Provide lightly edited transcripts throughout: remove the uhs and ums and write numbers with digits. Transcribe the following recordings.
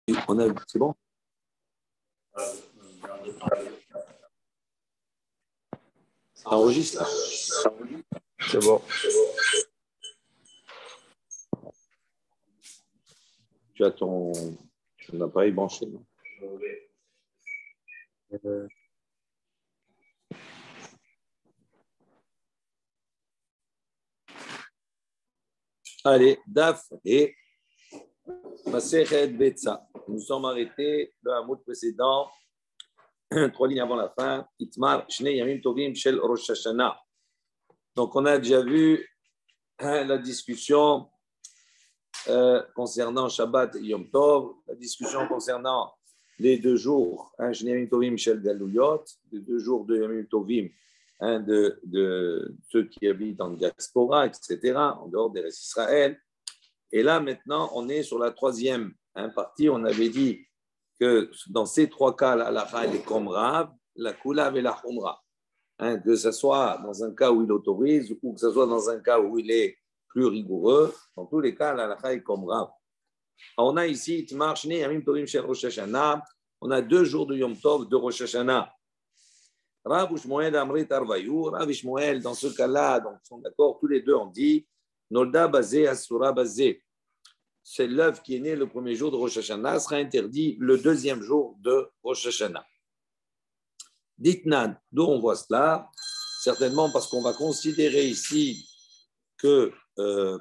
C'est bon? Ça enregistre là? C'est bon. Tu as ton appareil branché, non? Allez, Daf et Masechet Betsa. Nous sommes arrêtés le hamoud précédent, 3 lignes avant la fin. Itmar Shnei Yamim Tovim Shel Rosh Hashanah. Donc, on a déjà vu la discussion concernant Shabbat et Yom Tov, la discussion concernant les 2 jours, Shnei Yamim Tovim Shel Galuyot, les 2 jours de Yamim Tovim, de ceux qui habitent en diaspora, etc., en dehors des restes d'Israël. Et là, maintenant, on est sur la 3e partie. On avait dit que dans ces 3 cas, la halakha est comme Rav, la kulav et la humra. Que ce soit dans un cas où il autorise ou que ce soit dans un cas où il est plus rigoureux. Dans tous les cas, la halakha est comme Rav. On a ici, Itmar Shnei Yamim Tovim Shel Rosh Hashanah. On a 2 jours de Yom Tov de Rosh Hashanah. Rav ou Shmuel Amrit Arvayou. Rav et Shmuel, dans ce cas-là, donc, sont d'accord, tous les deux ont dit Nolda Bazé Asura Bazé. C'est l'œuf qui est né le premier jour de Rosh Hashanah, sera interdit le 2e jour de Rosh Hashanah. Ditnan, d'où on voit cela? Certainement parce qu'on va considérer ici que ce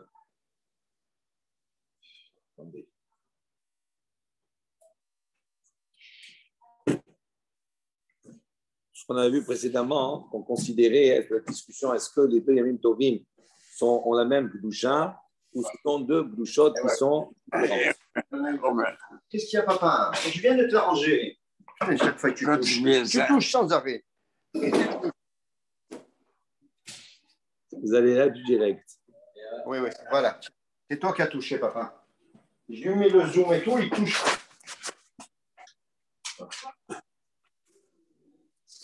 qu'on avait vu précédemment, qu'on considérait la discussion, est-ce que les 2 Yamim Tovim ont la même Gdusha ou ce sont 2 Gdushot qui sont différentes? Qu'est-ce qu'il y a, papa? Je viens de te ranger. Chaque fois que tu touches sans arrêt. Vous allez là du direct. Oui, voilà. C'est toi qui as touché, papa. Je lui mets le zoom et tout, il touche.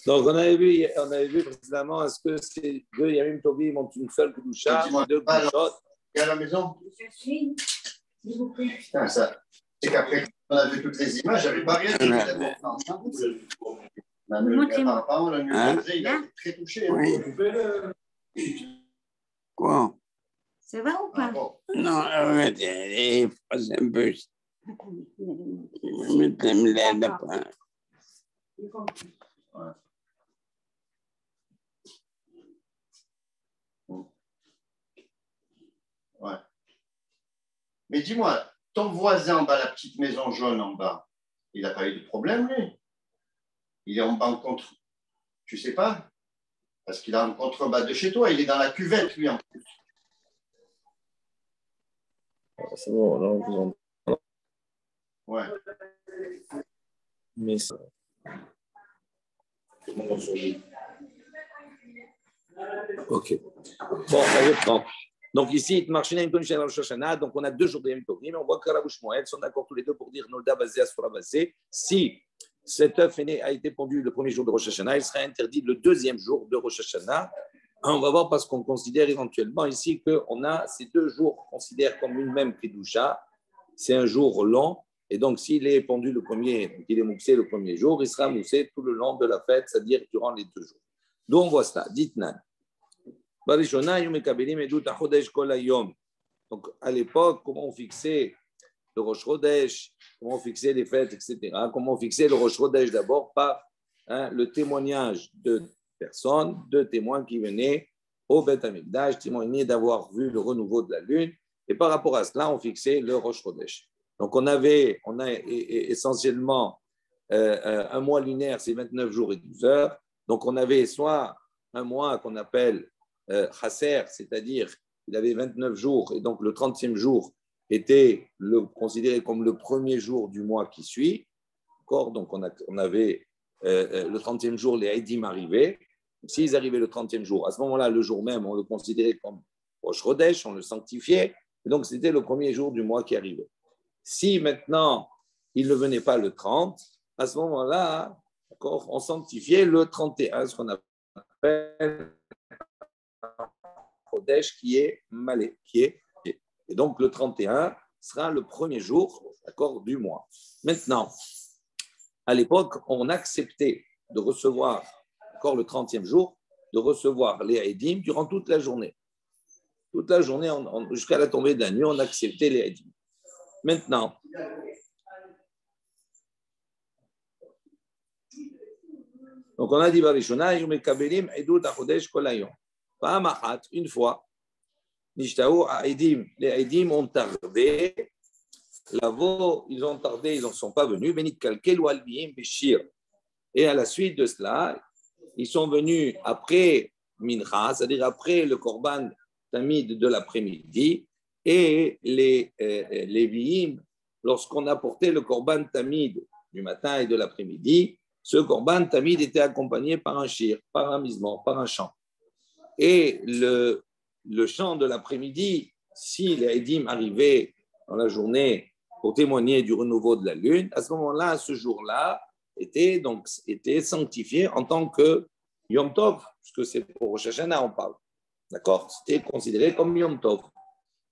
Donc, on avait vu précédemment, est-ce que ces 2 Yamim Tovim ont une seule Gdusha ou 2 Gdushot? Et à la maison? Je suis. S'il vous plaît. Putain, ça. C'est qu'après, on a vu toutes les images, j'avais pas rien dit d'important. Apparemment, le musée, il a été très touché. Quoi? Ça va ou pas? Non, arrêtez, c'est un peu. Mettez-me l'aide après. Ouais. Mais dis-moi, ton voisin en bas, la petite maison jaune en bas, il n'a pas eu de problème, lui? Il est en bas en contre. Tu sais pas? Parce qu'il est en contrebas de chez toi, il est dans la cuvette, lui, en plus. C'est bon, là, on vous entend. Ouais. Mais ça. Ok. Bon, on reprend. Donc ici, donc on a 2 jours de Yom Tovim, mais on voit que Rav et Shmuel sont d'accord tous les deux pour dire Nolda Bazé Asura Bazé. Si cet œuf a été pondu le premier jour de Rosh Hashanah, il sera interdit le 2e jour de Rosh Hashanah. On va voir parce qu'on considère éventuellement ici qu'on a ces 2 jours qu'on considère comme une même Kedusha. C'est un jour long. Et donc, s'il est pondu le premier, il est moussé le premier jour, il sera moussé tout le long de la fête, c'est-à-dire durant les 2 jours. Donc, on voit cela. Dites-nous. Donc, à l'époque, comment on fixait le Rosh Chodesh, comment on fixait les fêtes, etc. Comment on fixait le Rosh Chodesh d'abord par le témoignage de personnes, 2 témoins qui venaient au Beth Amikdash, témoigner d'avoir vu le renouveau de la lune. Et par rapport à cela, on fixait le Rosh Chodesh. Donc, on a essentiellement un mois lunaire, c'est 29 jours et 12 heures. Donc, on avait soit un mois qu'on appelle Chasser, c'est-à-dire il avait 29 jours, et donc le 30e jour était considéré comme le premier jour du mois qui suit. D'accord? Donc, on avait le 30e jour, les Haïdim arrivaient. S'ils arrivaient le 30e jour, à ce moment-là, le jour même, on le considérait comme Rosh Chodesh, on le sanctifiait. Et donc, c'était le premier jour du mois qui arrivait. Si maintenant, il ne venait pas le 30, à ce moment-là, d'accord, on sanctifiait le 31, ce qu'on appelle Chodesh qui est malé, et donc le 31, sera le premier jour, d'accord, du mois. Maintenant, à l'époque, on acceptait de recevoir, encore le 30e jour, de recevoir les Eidim durant toute la journée. Toute la journée, jusqu'à la tombée de la nuit, on acceptait les Eidim. Maintenant, donc on a dit, une fois, les Eidim ont tardé, ils ont tardé, ils n'en sont pas venus, et à la suite de cela, ils sont venus après Mincha, c'est-à-dire après le Korban Tamid de l'après-midi, et les Lévi'im, lorsqu'on apportait le Korban Tamid du matin et de l'après-midi, ce Korban Tamid était accompagné par un shir, par un misement, par un chant. Et le chant de l'après-midi, si les Eidim arrivaient dans la journée pour témoigner du renouveau de la lune, à ce moment-là, ce jour-là, était sanctifié en tant que Yom Tov, puisque c'est pour Rosh Hashanah on parle. D'accord? C'était considéré comme Yom Tov.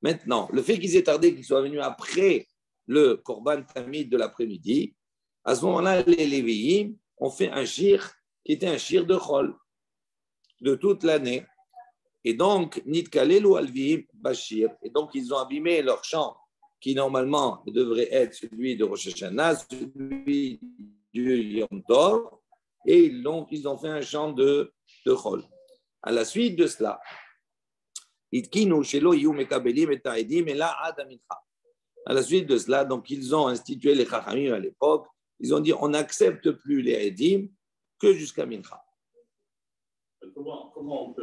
Maintenant, le fait qu'ils aient tardé, qu'ils soient venus après le Korban Tamid de l'après-midi, à ce moment-là, les Lévi'im ont fait un shir qui était un shir de Chol, de toute l'année. Et donc, Nitkalelu Alvim Bashir. Et donc, ils ont abîmé leur chant, qui normalement devrait être celui de Rosh Hashanah, celui du Yom Tov, et ils ont fait un chant de Chol. À la suite de cela, à la suite de cela, donc ils ont institué les Chachamim à l'époque, ils ont dit on n'accepte plus les Edim que jusqu'à Mincha. Comment on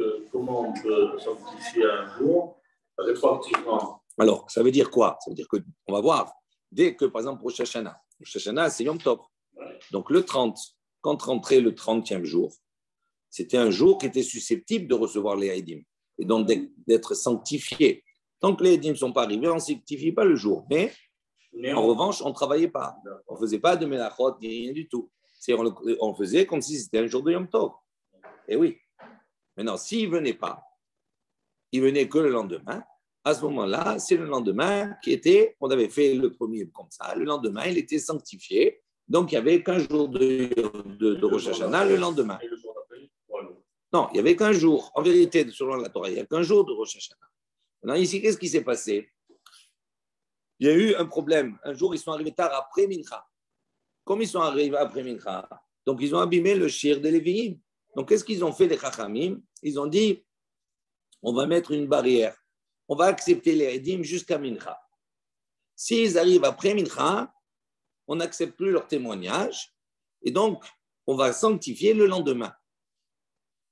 peut sanctifier un jour rétroactivement? Alors, ça veut dire quoi? Ça veut dire qu'on va voir, dès que, par exemple, Rosh Hashanah, c'est Yom Tov. Donc, le 30, quand rentrait le 30e jour, c'était un jour qui était susceptible de recevoir les Eidim et donc d'être sanctifié. Tant que les Eidim ne sont pas arrivés, on ne sanctifie pas le jour. Mais en revanche, on ne travaillait pas. On ne faisait pas de Melachot, ni rien du tout. On faisait comme si c'était un jour de Yom Tov. Et oui. Maintenant, s'il ne venait pas, il venait que le lendemain. À ce moment-là, c'est le lendemain on avait fait le premier comme ça, le lendemain, il était sanctifié. Donc, il n'y avait qu'un jour de Rosh Hashanah le lendemain. Non, il n'y avait qu'un jour. En vérité, selon la Torah, il n'y a qu'un jour de Rosh Hashanah. Maintenant, ici, qu'est-ce qui s'est passé? Il y a eu un problème. Un jour, ils sont arrivés tard après Mincha. Comme ils sont arrivés après Mincha, donc ils ont abîmé le shir des Lévi'im. Donc, qu'est-ce qu'ils ont fait, les Chachamim? Ils ont dit, on va mettre une barrière. On va accepter les Eidim jusqu'à Mincha. S'ils arrivent après Mincha, on n'accepte plus leur témoignage. Et donc, on va sanctifier le lendemain.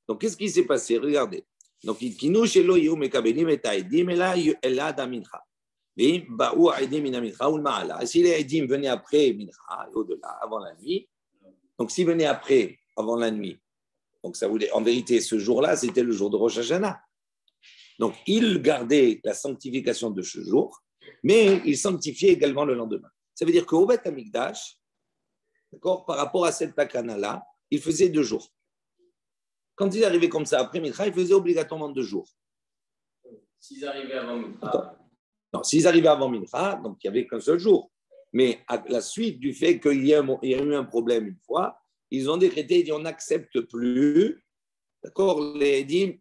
Donc, qu'est-ce qui s'est passé? Regardez. Donc, et si les Eidim venaient après Mincha, au-delà, avant la nuit, donc s'ils venaient après, avant la nuit, donc ça voulait, en vérité, ce jour-là, c'était le jour de Rosh Hashanah. Donc, ils gardaient la sanctification de ce jour, mais ils sanctifiaient également le lendemain. Ça veut dire qu'au Beth Amikdash, d'accord, par rapport à cette takana-là, ils faisaient 2 jours. Quand ils arrivaient comme ça après Mincha, ils faisaient obligatoirement 2 jours. S'ils arrivaient avant Mincha. Non, s'ils arrivaient avant Mincha, donc il n'y avait qu'un seul jour. Mais à la suite du fait qu'il y a eu un problème une fois, ils ont décrété, ils disent, on n'accepte plus, d'accord, les Eidim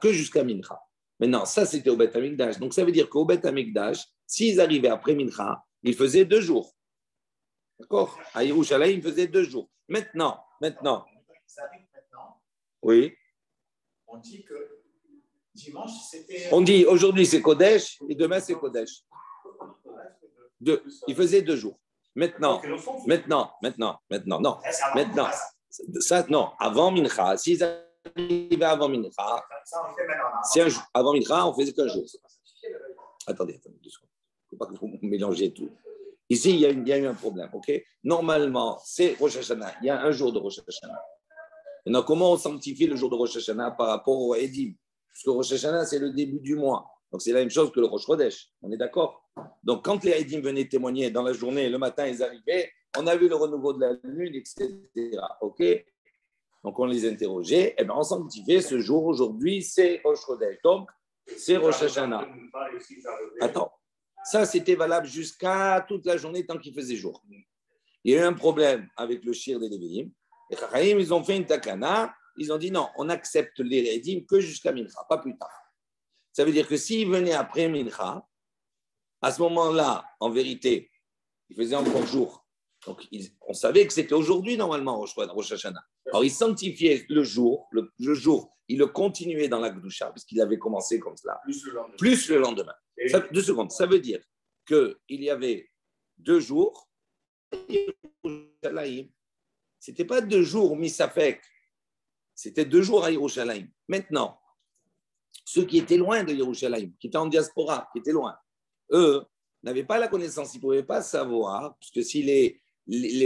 que jusqu'à Mincha. Maintenant, ça, c'était au Beth Amikdash. Donc, ça veut dire qu'au Beth Amikdash, s'ils arrivaient après Mincha, ils faisaient 2 jours. D'accord? À Yerushalayim, ils faisaient 2 jours. Maintenant. Ça arrive maintenant. Oui. On dit que dimanche, c'était. On dit aujourd'hui, c'est Kodesh et demain, c'est Kodesh. Ils faisaient 2 jours. Maintenant, non. Maintenant, ça, non, avant Mincha, s'ils arrivaient avant Mincha, avant Mincha, on faisait qu'un jour. Attendez, 2 secondes. Il ne faut pas que vous mélangez tout. Ici, il y a eu un problème, ok? Normalement, c'est Rosh Hashanah. Il y a un jour de Rosh Hashanah. Maintenant, comment on sanctifie le jour de Rosh Hashanah par rapport au Eidim? Parce que Rosh Hashanah, c'est le début du mois. Donc, c'est la même chose que le Rosh Chodesh. On est d'accord? Donc, quand les Eidim venaient témoigner dans la journée, le matin, ils arrivaient, on a vu le renouveau de la lune, etc. OK? Donc, on les interrogeait. Et bien, on sanctifiait ce jour. Aujourd'hui, c'est Rosh Chodesh. Donc, c'est Rosh Hashanah. Attends. Ça, c'était valable jusqu'à toute la journée tant qu'il faisait jour. Il y a eu un problème avec le shir des Lévi'im. Les Chachamim, ils ont fait une takana. Ils ont dit non, on accepte les Rédim que jusqu'à Mincha, pas plus tard. Ça veut dire que s'ils venaient après Mincha, à ce moment-là, en vérité, il faisait encore jour. Donc, on savait que c'était aujourd'hui, normalement, Rosh Hashanah. Alors, il sanctifiait le jour, il le continuait dans la Gdusha, parce qu'il avait commencé comme cela, plus le lendemain. 2 secondes, ça veut dire qu'il y avait 2 jours, ce n'était pas 2 jours misafek, c'était 2 jours à Yerushalayim. Maintenant, ceux qui étaient loin de Yerushalayim, qui étaient en diaspora, qui étaient loin, eux n'avaient pas la connaissance, ils ne pouvaient pas savoir, parce que si les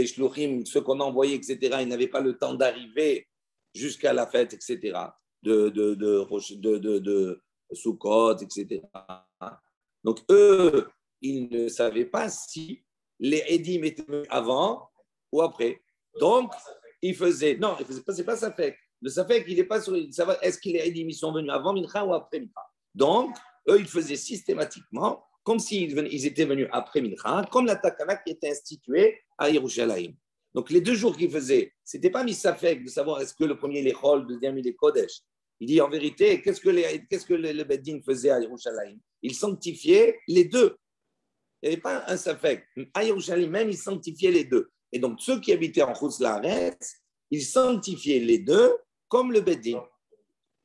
shluchim, ceux qu'on envoyait, etc., ils n'avaient pas le temps d'arriver jusqu'à la fête, etc., de Sukkot, etc. Donc, eux, ils ne savaient pas si les Edim étaient venus avant ou après. Donc, ils faisaient. Non, c'est pas Safek. Le Safek, il n'est pas sur. Est-ce que les Edim ils sont venus avant Mincha ou après Mincha? Donc, eux, ils faisaient systématiquement comme s'ils étaient venus après Mincha, comme la Takana qui était instituée à Yerushalayim. Donc, les 2 jours qu'ils faisaient, ce n'était pas Misafek de savoir est-ce que le premier il est Chol, le deuxième il est Kodesh. Il dit en vérité, qu'est-ce que le Beddin faisait à Yerushalayim? Il sanctifiait les 2. Il n'y avait pas un Safek. À Yerushalayim même, il sanctifiait les 2. Et donc, ceux qui habitaient en Chutz La'aretz, ils sanctifiaient les 2 comme le Beddin.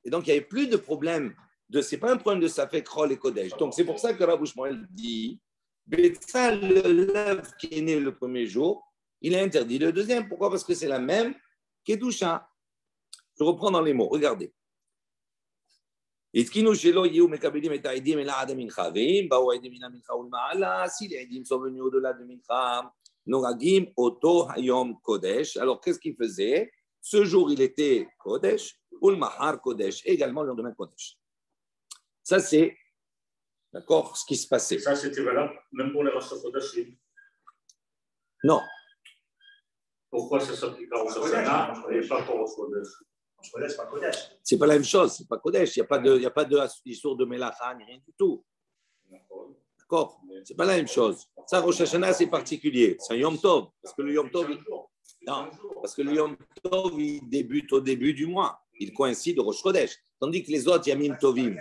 Et donc, il n'y avait plus de problème. Ce n'est pas un problème de Safek, Chol et Kodesh. Donc, c'est pour ça que Rabbi Shmuel dit Betsa, l'œuf qui est né le premier jour, il est interdit le deuxième. Pourquoi? Parce que c'est la même Kedusha. Je reprends dans les mots. Regardez. Si les Edim sont venus au-delà de Mincha, Noragim, Oto, Hayom, Kodesh. Alors, qu'est-ce qu'il faisait? Ce jour, il était Kodesh, ou le Mahar Kodesh, également le lendemain Kodesh. Ça, c'est, d'accord, ce qui se passait. Et ça, c'était valable même pour les Rosh Chodeshim. Non. Pourquoi ça s'applique à Rosh Hashanah et pas pour Rosh Chodesh? Kodesh, pas Kodesh. C'est pas la même chose, c'est pas Kodesh. Il n'y a pas de histoire de Melacha, ni rien du tout. D'accord? C'est pas la même chose. Ça, Rosh Hashanah, c'est particulier. C'est un Yom Tov. Parce que le Yom Tov, il débute au début du mois. Il coïncide au Rosh Chodesh. Tandis que les autres Yamim Tovim,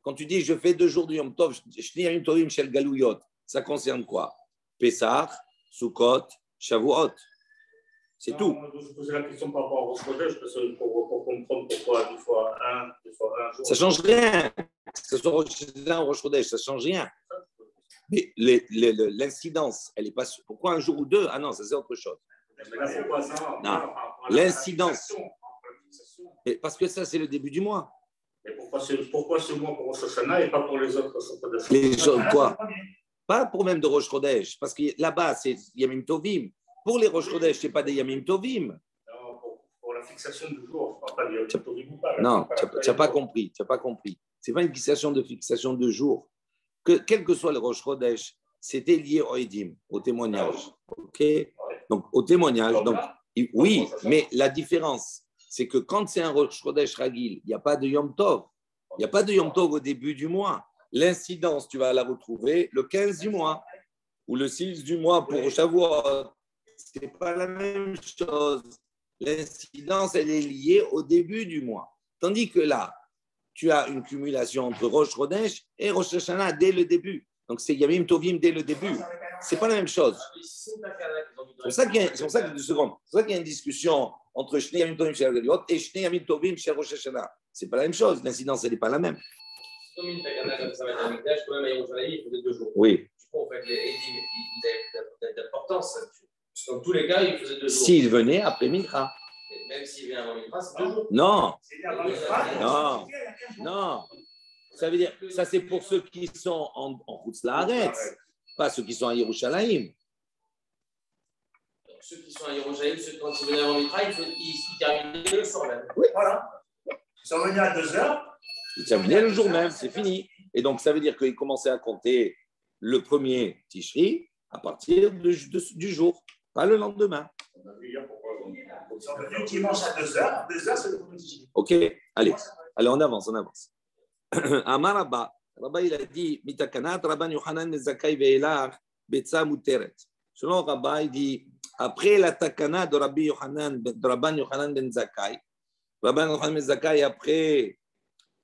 quand tu dis je fais 2 jours du Yom Tov, Shni Yamim Tovim Shel Galouyot, ça concerne quoi? Pessah, Sukkot, Shavuot. C'est tout. Je posais la question par rapport au Rosh Chodesh pour comprendre pourquoi des fois un jour. Ça ne change rien. Que ce soit Rosh Hashanah ou Rosh Chodesh, ça ne change rien. Mais l'incidence, elle n'est pas. Pourquoi un jour ou 2? Ah non, ça c'est autre chose. Mais là, pourquoi ça? Non. L'incidence. Parce que ça, c'est le début du mois. Et pourquoi ce mois pour Rosh Hashanah et pas pour les autres Rosh Chodesh? Les gens, quoi? Pas pour même de Rosh Chodesh, parce que là-bas, c'est Yamim Tovim. Pour les Rosh Chodesh, ce n'est pas des Yamim Tovim. Non, pour la fixation du jour, je ne parle pas de Yamim Tovim ou pas. Non, tu n'as pas compris. Ce n'est pas une fixation de jour. Quel que soit le Rosh Chodesh, c'était lié au Edim, au témoignage. Ok? Donc, au témoignage. Donc, oui, mais la différence, c'est que quand c'est un Rosh Chodesh Ragil, il n'y a pas de Yom Tov. Il n'y a pas de Yom Tov au début du mois. L'incidence, tu vas la retrouver le 15 du mois ou le 6 du mois pour Shavuot. Ce n'est pas la même chose. L'incidence, elle est liée au début du mois. Tandis que là, tu as une cumulation entre Rosh Chodesh et Rosh Hashanah dès le début. Donc, c'est Yamim Tovim dès le début. Ce n'est pas la même chose. C'est pour ça qu'il y a une discussion entre Shnei Yamim Tovim chez Galiot et Shnei Yamim Tovim chez Rosh Hashanah. Ce n'est pas la même chose. L'incidence, elle n'est pas la même. Comme une takana comme ça va être un migdash, quand même à Yerushalayim, il faisait 2 jours. Oui. Du coup, en fait, les Edim, ils avaient d'importance. Dans tous les cas, il faisait 2 jours. S'il venait après Mincha. Même s'il vient avant Mincha, c'est 2 jours. Non. Non. Ça veut dire, ça c'est pour ceux qui sont en Chutz La'aretz, pas ceux qui sont à Yerushalayim. Donc ceux qui sont à Yerushalayim, quand ils venaient avant Mincha, ils terminaient le soir même. Oui. Voilà. Ils sont venus à 2 heures. Ils terminaient le jour même, c'est fini. Et donc, ça veut dire qu'ils commençaient à compter le premier Tishri à partir du jour, pas le lendemain. Ils sont venus dimanche à 2 heures. 2 heures, c'est le premier Tishri. Ok, allez, on avance. Amaraba, Rabba, il a dit, Mitakanat, Rabban Yochanan ben Zakkai ve'elach, betza muteret. Selon Rabba, il dit, après la takana de Rabban Yochanan ben Zakkai, Rabban Yochanan ben Zakkai, après,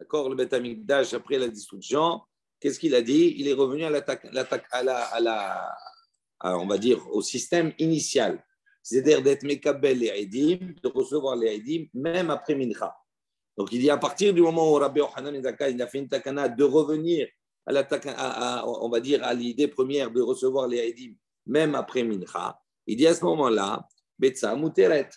d'accord, le Beth Amikdash, après la destruction, qu'est-ce qu'il a dit? Il est revenu on va dire, au système initial, c'est-à-dire d'être Mekabel les Eidim, de recevoir les Eidim, même après Mincha. Donc, il dit à partir du moment où Rabbi Yochanan ben Zakkai il a fait une takana de revenir on va dire, à l'idée première de recevoir les Eidim, même après Mincha, il dit à ce moment-là, Betsa Muteret,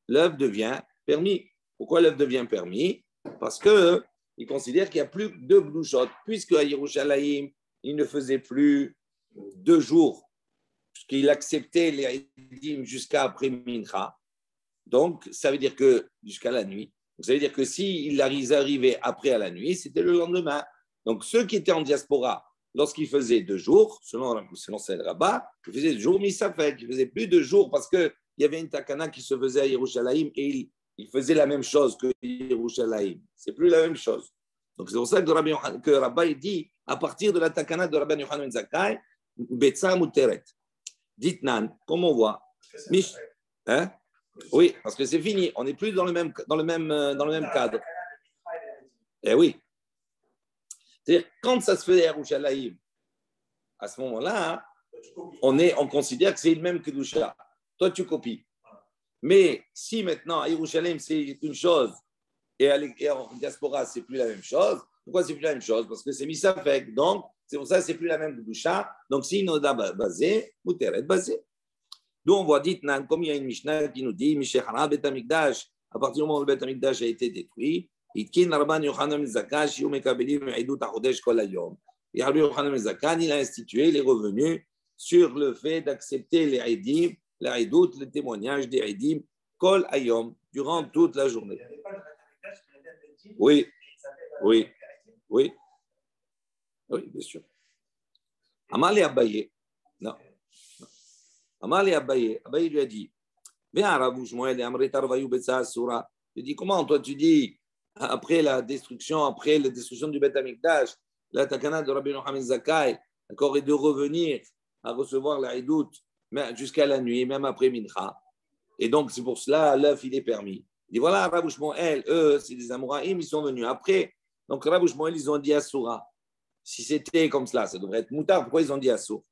l'œuvre devient permis. Pourquoi l'œuvre devient permis? Parce qu'il considère qu'il n'y a plus de Gdushot, puisque à Yerushalayim, il ne faisait plus 2 jours, puisqu'il acceptait les Eidim jusqu'à après Mincha. Donc, ça veut dire que jusqu'à la nuit. Donc, ça veut dire que s'il arrivait après à la nuit, c'était le lendemain. Donc, ceux qui étaient en diaspora, lorsqu'ils faisaient 2 jours, selon Saïd Rabbah, ils faisaient 2 jours, mais ils ne faisaient plus 2 jours parce qu'il y avait une takana qui se faisait à Yerushalayim et il faisait la même chose que Yerushalayim. Ce n'est plus la même chose. Donc, c'est pour ça que Rabbah il dit, à partir de la takana de Rabban Yochanan ben Zakkai, Betsa Muteret. Dites Nan, comme on voit. Hein? Oui, parce que c'est fini. On n'est plus dans le même cadre. Eh oui. C'est-à-dire, quand ça se faisait à Yerushalayim, à ce moment-là, on considère que c'est le même Kedusha. Toi, tu copies. Mais si maintenant, à Yerushalayim, c'est une chose, et en diaspora, c'est plus la même chose, pourquoi c'est plus la même chose? Parce que c'est Misafek. Donc, c'est pour ça que c'est plus la même Kedusha. Donc, si Noda basé, Muteret basé. D'où on voit, dit, comme il y a une Mishnah qui nous dit, Mishechara Bet Amikdash, à partir du moment où le Bet Amikdash a été détruit, il a institué les revenus sur le fait d'accepter les Eidim, les Eidout, le témoignage des Eidim, Kol Ayom, durant toute la journée. Oui, oui, oui, oui, bien sûr. Amali Abaye, non. Amali Abaye lui a dit, viens, Rabou Shmuel, il dit, comment toi tu dis, après la destruction du Beth Amikdash, la takana de Rabbi Yochanan ben Zakkai, d'accord, et de revenir à recevoir la Eidout jusqu'à la nuit, même après Mincha. Et donc, c'est pour cela, l'œuf, il est permis. Il dit, voilà, Rabbi Shmuel, eux, c'est des Amoraïm, ils sont venus après. Donc, Rabbi Shmuel, ils ont dit Asura. Si c'était comme cela, ça devrait être Moutar. Pourquoi ils ont dit Asura?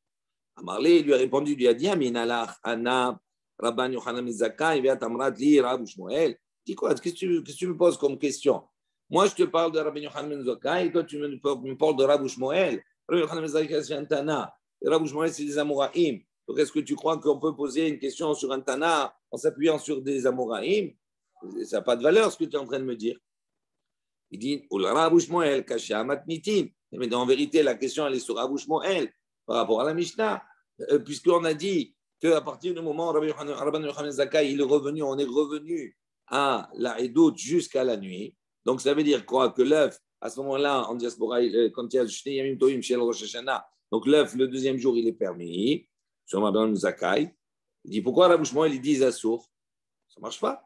Amarlé lui a répondu, lui a dit, Aminalach, Anna, Rabban Yochanan ben Zakkai, Viat Amrat, li, Rabbi Shmuel. Dis quoi? Qu'est-ce que tu me poses comme question? Moi, je te parle de Rabbi Yochanan ben Zakkai et toi, tu me parles de Rabbi Shmuel. Rabbi Yochanan ben Zakkai, c'est un Tana. Et Rabbi Shmuel, c'est des Amoraïm. Donc, est-ce que tu crois qu'on peut poser une question sur un Tana en s'appuyant sur des Amoraïm? Ça n'a pas de valeur, ce que tu es en train de me dire. Il dit, Rabbi Shmuel, Kasha Matnitin. Mais en vérité, la question, elle est sur Rabbi Shmuel par rapport à la Mishnah. Puisqu'on a dit qu'à partir du moment où Rabbi Yochanan ben Zakkai, il est revenu, on est revenu à la Eidout jusqu'à la nuit. Donc, ça veut dire quoi? Que l'œuf, à ce moment-là, en diaspora, quand il y a Shnei Yamim Tovim chez le Rosh Hashanah, donc l'œuf, le deuxième jour, il est permis, sur Rabban Zakkai. Il dit, pourquoi Rabbi Shmuel, il dit Assour? Ça ne marche pas.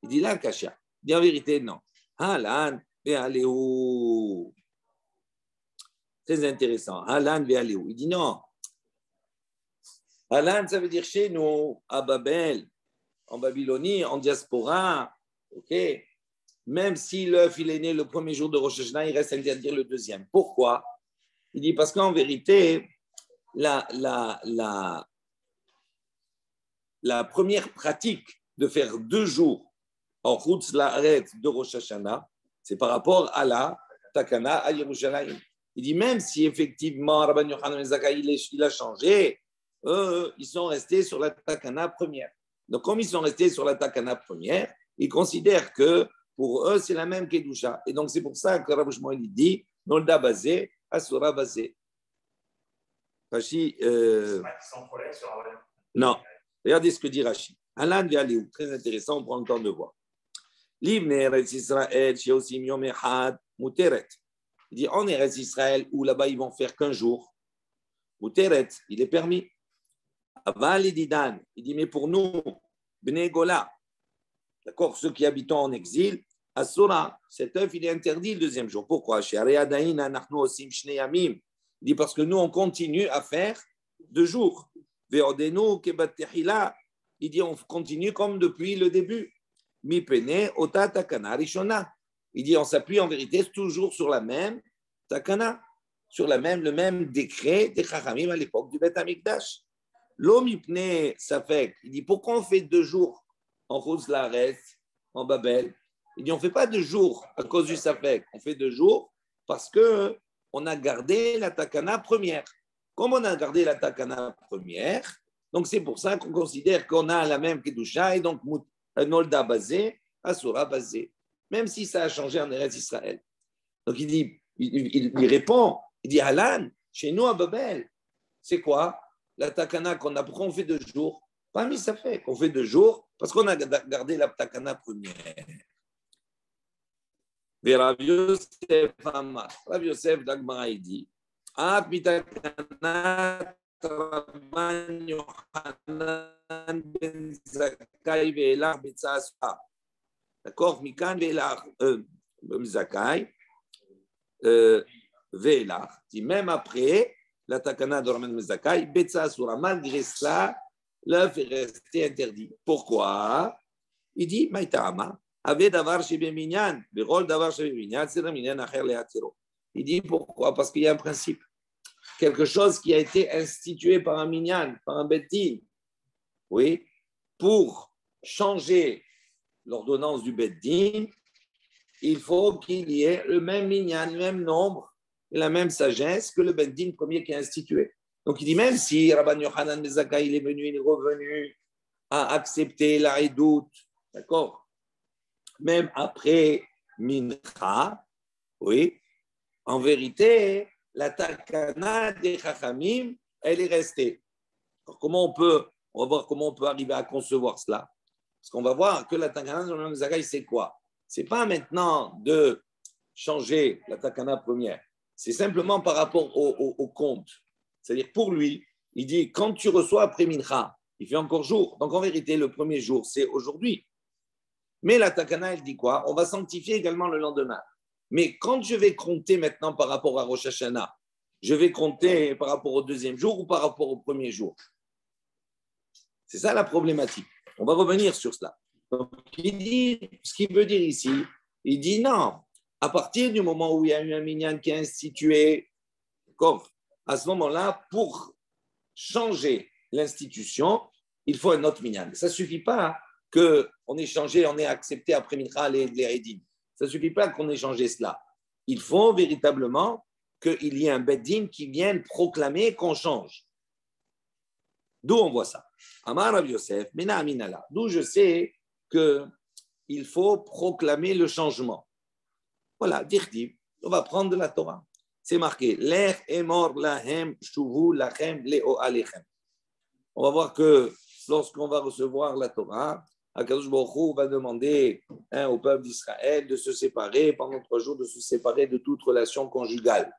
Il dit là, Kasha. Il dit en vérité, non. Halan, ve'aléou. Très intéressant. Halan, ve'aléou. Il dit non. Halan, ça veut dire chez nous, à Babel, en Babylonie, en diaspora, ok. Même si l'œuf il est né le premier jour de Rosh Hashanah, il reste interdit le deuxième. Pourquoi? Il dit parce qu'en vérité, la première pratique de faire 2 jours en Chutz La'aretz de Rosh Hashanah, c'est par rapport à la Takana à Yerushalayim. Il dit même si effectivement Rabban Yochanan ben Zakkai il a changé, ils sont restés sur la Takana première. Donc, comme ils sont restés sur la Takana première, ils considèrent que pour eux, c'est la même Kedusha. Et donc, c'est pour ça que Rabbi Shmuel dit Nolda basé, Asura basé. Rashi. Non. Regardez ce que dit Rashi. Alan Vialéou, très intéressant, on prend le temps de voir. L'Ibn Eretz Israël, chez Osim Yom Echad, Muteret. Il dit en Eretz Israël, où là-bas ils vont faire qu'1 jour. Muteret, il est permis. Aval Didan, il dit mais pour nous, Bnei Gola, d'accord, ceux qui habitent en exil, Asura, cet œuf, il est interdit le deuxième jour. Pourquoi? Il dit parce que nous, on continue à faire 2 jours. Il dit on continue comme depuis le début. Il dit on s'appuie en vérité toujours sur la même takana, sur le même décret des Chachamim à l'époque du Beth Amikdash. L'homme il dit pourquoi on fait 2 jours en Chutz Laaretz, en Babel? Il dit on ne fait pas 2 jours à cause du Safek, on fait 2 jours parce qu'on a gardé la takana première. Comme on a gardé la takana première, donc c'est pour ça qu'on considère qu'on a la même Kedusha et donc Nolda basé, Asura basé, même si ça a changé en Eretz Israël. Donc il dit, il répond, il dit Alan, chez nous à Babel, c'est quoi? La takana pourquoi on fait 2 jours? Pas mis ça fait qu'on fait 2 jours parce qu'on a gardé la takana première. Rav Yosef d'Agmara il dit Rabban Yochanan ben Zakkai ve'elach betzasura. D'accord? Mikan ve'elach Zakkai ve'elach. Dit même après la takana de Rabban ben Zakkai, betzasura. Malgré cela, l'œuf est resté interdit. Pourquoi? Il dit Maïtama. Il dit pourquoi? Parce qu'il y a un principe. Quelque chose qui a été institué par un minyan, par un beddin. Oui, pour changer l'ordonnance du beddin, il faut qu'il y ait le même minyan, le même nombre et la même sagesse que le beddin premier qui a institué. Donc il dit même si Rabban Yochanan ben Zakkai il est revenu à accepter la redoute, d'accord? Même après Mincha, oui, en vérité, la takana des Chachamim, elle est restée. Alors, on va voir comment on peut arriver à concevoir cela. Parce qu'on va voir que la takana de Rabban Zakkai, c'est quoi? Ce n'est pas maintenant de changer la takana première. C'est simplement par rapport au compte. C'est-à-dire pour lui, il dit quand tu reçois après Mincha, il fait encore jour. Donc en vérité, le premier jour, c'est aujourd'hui. Mais la takana, elle dit quoi? On va sanctifier également le lendemain. Mais quand je vais compter maintenant par rapport à Rosh Hashanah, je vais compter par rapport au deuxième jour ou par rapport au premier jour? C'est ça la problématique. On va revenir sur cela. Donc, il dit, ce qu'il veut dire ici, il dit non. À partir du moment où il y a eu un minyan qui est institué, à ce moment-là, pour changer l'institution, il faut un autre minyan. Ça ne suffit pas qu'on ait changé, on ait accepté après Mincha les Edim. Ça ne suffit pas qu'on ait changé cela. Il faut véritablement qu'il y ait un Beddin qui vienne proclamer qu'on change. D'où on voit ça? Amar Rav Yosef, Mena Aminala. D'où je sais qu'il faut proclamer le changement. Voilà, dirtiv. On va prendre de la Torah. C'est marqué Lech emor lahem shuvu lachem leo alechem. On va voir que lorsqu'on va recevoir la Torah, Akadosh Baruch Hu va demander au peuple d'Israël de se séparer pendant 3 jours, de se séparer de toute relation conjugale.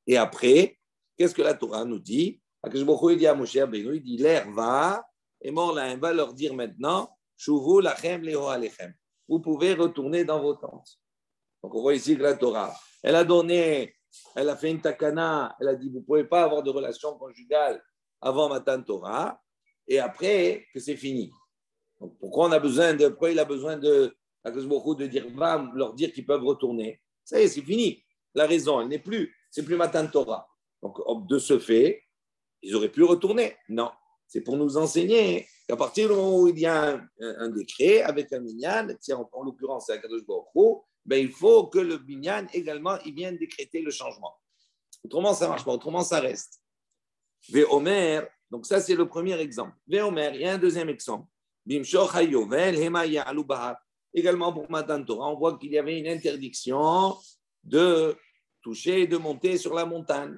Et après, qu'est-ce que la Torah nous dit? Akadosh Baruch Hu dit à Moshe Rabbeinu, il dit l'air va, et mort là, va leur dire maintenant, Shuvu lachem leo alechem. Vous pouvez retourner dans vos tentes. Donc on voit ici que la Torah, elle a fait une takana, elle a dit vous ne pouvez pas avoir de relation conjugale avant Matan Torah, et après que c'est fini. Donc, pourquoi il a besoin de dire, va leur dire qu'ils peuvent retourner? Ça y est, c'est fini. La raison, elle n'est plus. C'est plus Matan Torah. Donc, de ce fait, ils auraient pu retourner. Non. C'est pour nous enseigner qu'à partir du moment où il y a un décret avec un minyan, en l'occurrence, c'est Akadosh Baruch Hu, ben, il faut que le minyan également, il vienne décréter le changement. Autrement, ça ne marche pas. Autrement, ça reste. Ve'omer, donc ça, c'est le premier exemple. Ve'omer, il y a un deuxième exemple. Également pour Matan Torah, on voit qu'il y avait une interdiction de toucher et de monter sur la montagne.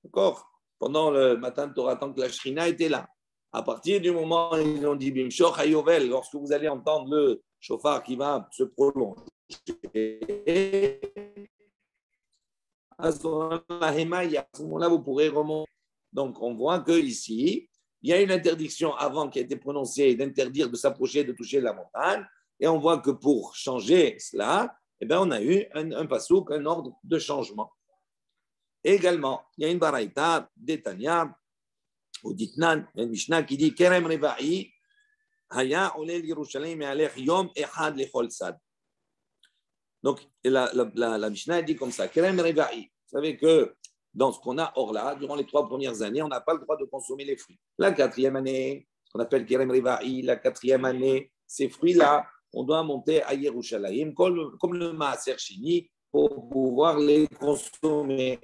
D'accord? Pendant le Matan Torah, tant que la Shrina était là. À partir du moment où ils ont dit Bimshoch Hayovel, lorsque vous allez entendre le chauffard qui va se prolonger, à ce moment-là, vous pourrez remonter. Donc, on voit qu'ici, il y a une interdiction avant qui a été prononcée d'interdire de s'approcher, de toucher la montagne. Et on voit que pour changer cela, eh bien, on a eu un pasouk, un ordre de changement. Également, il y a une baraïta d'Etania, ou d'Itnan, une Mishnah qui dit Kerem Reva'i, Haya Olel Yerushalayim Me'alech Yom Echad Lechol Sad. Donc, la Mishnah dit comme ça Kerem Reva'i. Vous savez que dans ce qu'on a hors là, durant les 3 premières années, on n'a pas le droit de consommer les fruits. La 4e année, ce qu'on appelle Kerem Reva'i, la 4e année, ces fruits-là, on doit monter à Yerushalayim, comme le Maaser Sheni, pour pouvoir les consommer.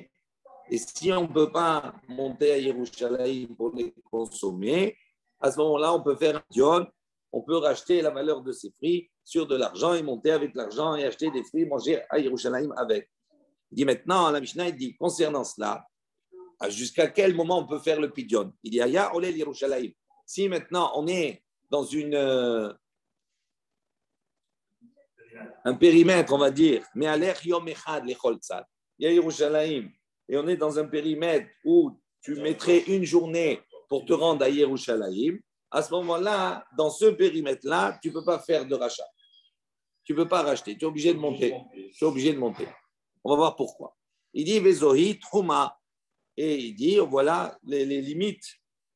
Et si on ne peut pas monter à Yerushalayim pour les consommer, à ce moment-là, on peut faire un dion, on peut racheter la valeur de ces fruits sur de l'argent et monter avec l'argent et acheter des fruits, manger à Yerushalayim avec. Il dit maintenant, la Mishnah, il dit, concernant cela, jusqu'à quel moment on peut faire le pidion? Il dit, Aya olel Yerushalayim. Si maintenant on est dans un périmètre, on va dire, mais à l'air yom echad lechol tzad, il y a Yerushalayim, et on est dans un périmètre où tu mettrais une journée pour te rendre à Yerushalayim, à ce moment-là, dans ce périmètre-là, tu ne peux pas faire de rachat. Tu ne peux pas racheter, tu es obligé de monter. Tu es obligé de monter. On va voir pourquoi. Il dit Vezohi Trouma, et il dit, voilà les limites.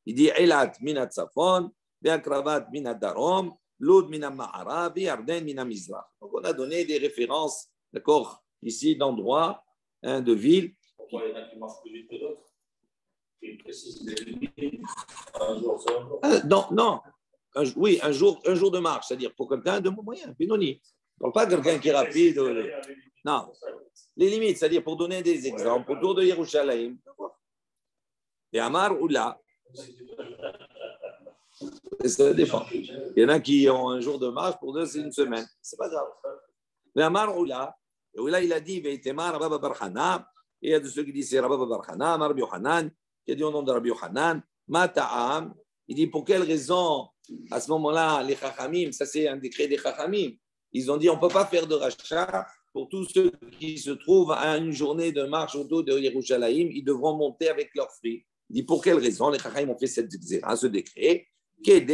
Il dit Elat minat Safon, Veakravat minat Darom, Lod minat Ma'arav, Yarden minat Mizrach. Donc on a donné des références, d'accord, ici d'endroits, de villes. Pourquoi il y en a qui marchent plus vite que d'autres? Il précise les limites. Un jour, c'est un jour. Non. Oui, un jour de marche, c'est-à-dire pour quelqu'un de moyen, Pinoni. On ne parle pas de quelqu'un qui est rapide. Non. Les limites, c'est-à-dire pour donner des exemples, autour de Yerushalayim. Et Amar ou là, ça dépend. Il y en a qui ont un jour de marche, pour deux, c'est une semaine. C'est pas grave. Mais Amar ou là, il a dit Veitemar Rabba Barhana. Et il y a de ceux qui disent c'est Rabba Barhana, Rabbi Yohanan, qui a dit au nom de Rabbi Yohanan, Mata'am. Il dit pour quelle raison, à ce moment-là, les Chachamim, ça c'est un décret des Chachamim, ils ont dit on ne peut pas faire de rachat pour tous ceux qui se trouvent à une journée de marche autour de Yerushalayim, ils devront monter avec leurs fruits. Il dit pour quelle raison les Chachamim ont fait ce décret? Il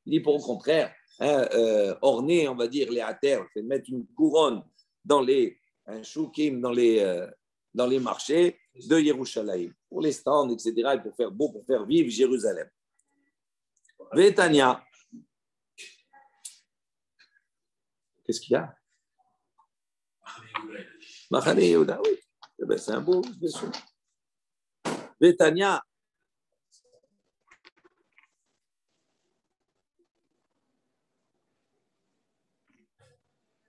dit pour au contraire, orner, on va dire, les ater, c'est mettre une couronne dans les choukim, dans les marchés de Yerushalayim, pour les stands, etc., et pour faire beau, pour faire vivre Jérusalem. Vétania. Qu'est-ce qu'il y a? Machane Yehuda, oui. Eh bien, c'est un beau, bien sûr. Vétania.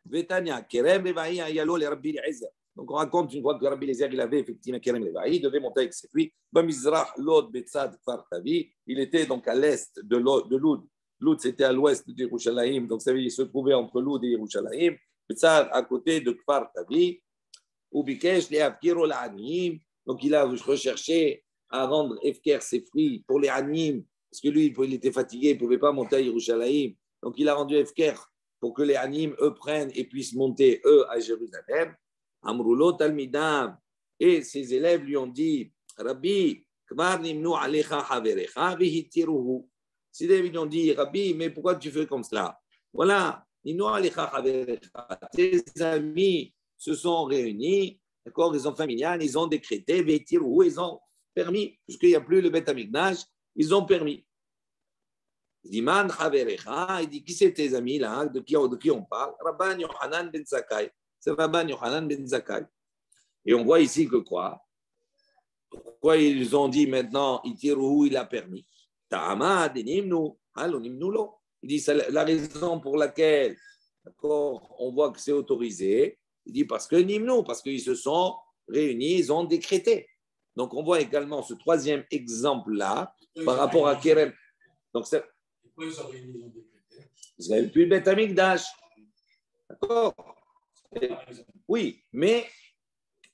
Vétania, Kerem Revaï, Ayalo, les Rabbi Eliezer. Donc on raconte une fois que Rabbi Eliezer, il avait effectivement Kerem Revaï, il devait monter avec ses fruits. Bamizrach, Lod, Betzad, Kfar Tavi. Il était donc à l'est de Loud. Loud, c'était à l'ouest de Yerushalayim. Donc ça veut dire qu'il se trouvait entre Loud et Yerushalayim. Betzad, à côté de Kfar Tavi. Ubikesh, les Avkiro, l'Anim. Donc il a recherché à rendre Efker ses fruits pour les Anim. Parce que lui, il était fatigué, il ne pouvait pas monter à Yerushalayim. Donc il a rendu Efker pour que les Anim, eux, prennent et puissent monter, eux, à Jérusalem. Amrulo Talmidam. Et ses élèves lui ont dit, Rabbi, Kvar nimnu alecha haverecha vihitiruhu. Ses élèves lui ont dit, Rabbi, mais pourquoi tu fais comme cela? Voilà, nimnu alecha haverecha. Tes amis se sont réunis, d'accord, ils ont fait minyan, ils ont décrété, vihitiruhu, ils ont permis, puisqu'il n'y a plus le Beth Amikdash, ils ont permis. Il dit, Man haverecha, il dit, qui c'est tes amis là, de qui on parle? Rabban Yohanan ben Zakkai. C'est Rabban Yohanan ben Zakkai. Et on voit ici que quoi? Pourquoi ils ont dit maintenant, Itiruhu, il a permis? Ta'ama denimnu, halonimnu lo. Il dit, c'est la raison pour laquelle, d'accord, on voit que c'est autorisé. Il dit, parce que nimnu, parce qu'ils se sont réunis, ils ont décrété. Donc on voit également ce troisième exemple-là, par rapport à Kerem. Donc c'est. Pourquoi ils sont réunis, ils ont décrété? Vous n'avez plus le Beth Amikdash. D'accord? Oui, mais